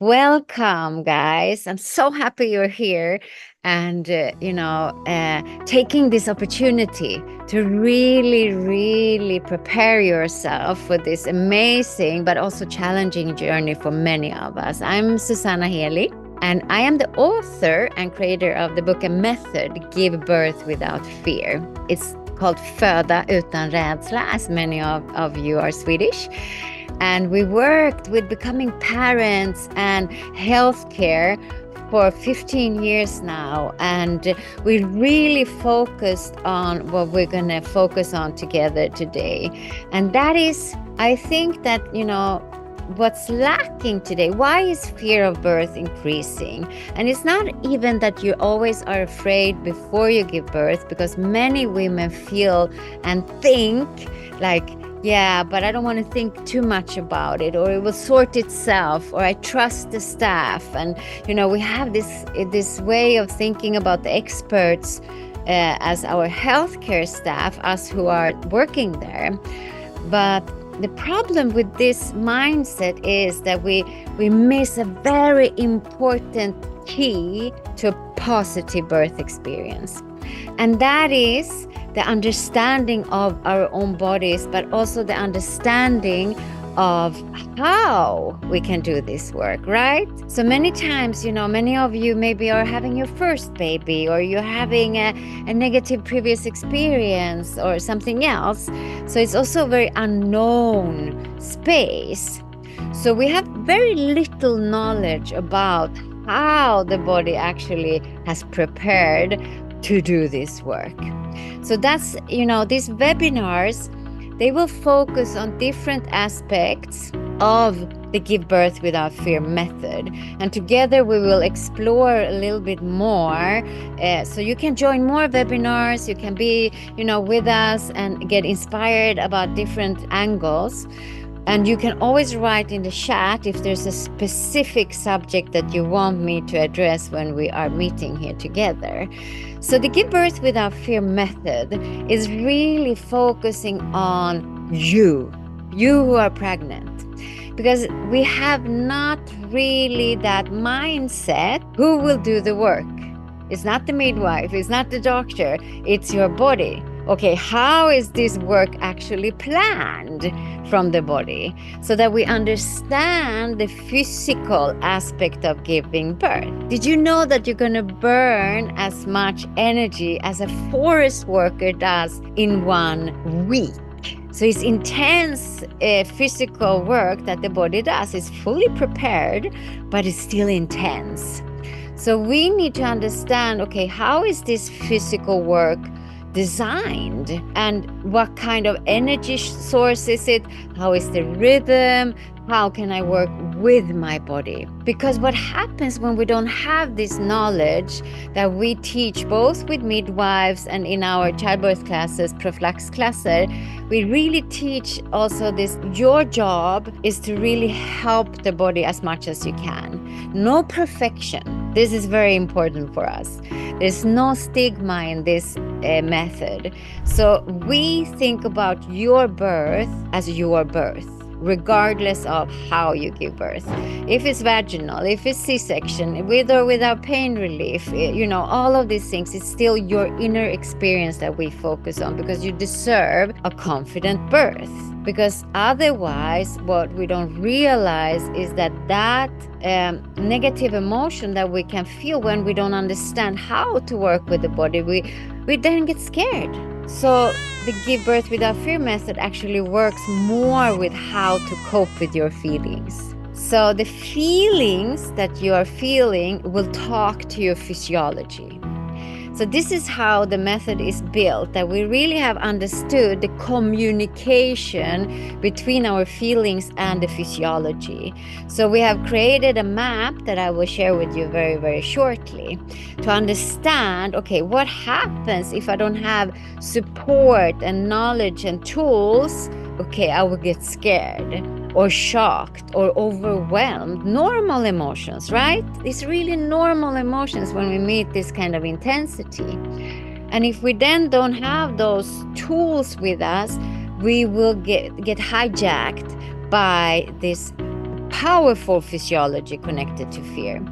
Welcome, guys. I'm so happy you're here and, taking this opportunity to really prepare yourself for this amazing but also challenging journey for many of us. I'm Susanna Heli, and I am the author and creator of the book and method, Give Birth Without Fear. It's called Föda utan rädsla, as many of you are Swedish. And we worked with becoming parents and healthcare for 15 years now. And we really focused on what we're going to focus on together today. And that is, I think that, what's lacking today. Why is fear of birth increasing? And it's not even that you always are afraid before you give birth, because many women feel and think like, yeah, but I don't want to think too much about it, or it will sort itself, or I trust the staff. And, we have this way of thinking about the experts as our healthcare staff, us who are working there. But the problem with this mindset is that we miss a very important key to a positive birth experience. And that is the understanding of our own bodies, but also the understanding of how we can do this work, right? So many times, many of you maybe are having your first baby, or you're having a negative previous experience or something else. So it's also a very unknown space. So we have very little knowledge about how the body actually has prepared to do this work. So that's, these webinars, they will focus on different aspects of the Give Birth Without Fear method. And together we will explore a little bit more. So you can join more webinars, you can be, with us and get inspired about different angles. And you can always write in the chat if there's a specific subject that you want me to address when we are meeting here together. So the Give Birth Without Fear method is really focusing on you who are pregnant. Because we have not really that mindset, who will do the work? It's not the midwife, it's not the doctor, it's your body. Okay, how is this work actually planned from the body, so that we understand the physical aspect of giving birth? Did you know that you're going to burn as much energy as a forest worker does in 1 week? So it's intense physical work that the body does. It's fully prepared, but it's still intense. So we need to understand, okay, how is this physical work designed, and what kind of energy source is it? How is the rhythm? How can I work with my body? Because what happens when we don't have this knowledge that we teach both with midwives and in our childbirth classes, prophylaxis classes, we really teach also this. Your job is to really help the body as much as you can. No perfection. This is very important for us. There's no stigma in this method. So we think about your birth as your birth, regardless of how you give birth. If it's vaginal, if it's C-section, with or without pain relief, all of these things, it's still your inner experience that we focus on, because you deserve a confident birth. Because otherwise, what we don't realize is that negative emotion that we can feel when we don't understand how to work with the body, we then get scared. So the Give Birth Without Fear method actually works more with how to cope with your feelings. So the feelings that you are feeling will talk to your physiology. So this is how the method is built, that we really have understood the communication between our feelings and the physiology. So we have created a map that I will share with you very, very shortly to understand, okay, what happens if I don't have support and knowledge and tools? Okay, I will get scared. or shocked or overwhelmed. Normal emotions, right? It's really normal emotions when we meet this kind of intensity. And if we then don't have those tools with us, we will get hijacked by this powerful physiology connected to fear.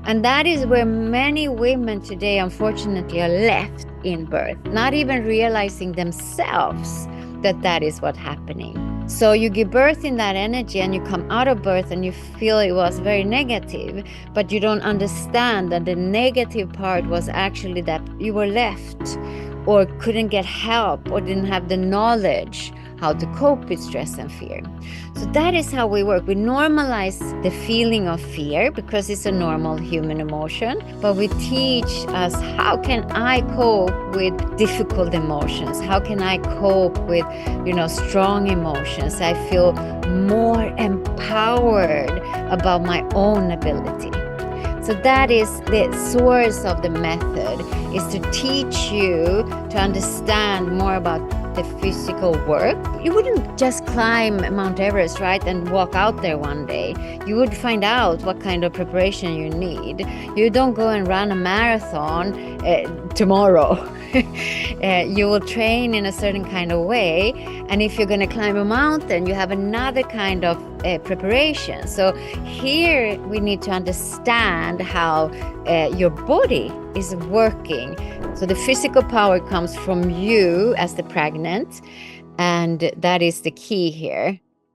And that is where many women today, unfortunately, are left in birth, not even realizing themselves that that is what's happening. So you give birth in that energy and you come out of birth and you feel it was very negative, but you don't understand that the negative part was actually that you were left or couldn't get help or didn't have the knowledge how to cope with stress and fear. So that is how we work. We normalize the feeling of fear because it's a normal human emotion, but we teach us, how can I cope with difficult emotions? How can I cope with, strong emotions? I feel more empowered about my own ability. So that is the source of the method, is to teach you to understand more about the physical work. You wouldn't just climb Mount Everest, right, and walk out there one day. You would find out what kind of preparation you need. You don't go and run a marathon tomorrow. You will train in a certain kind of way. And if you're going to climb a mountain, you have another kind of preparation. So here we need to understand how your body is working. So the physical power comes from you as the pregnant, and that is the key here.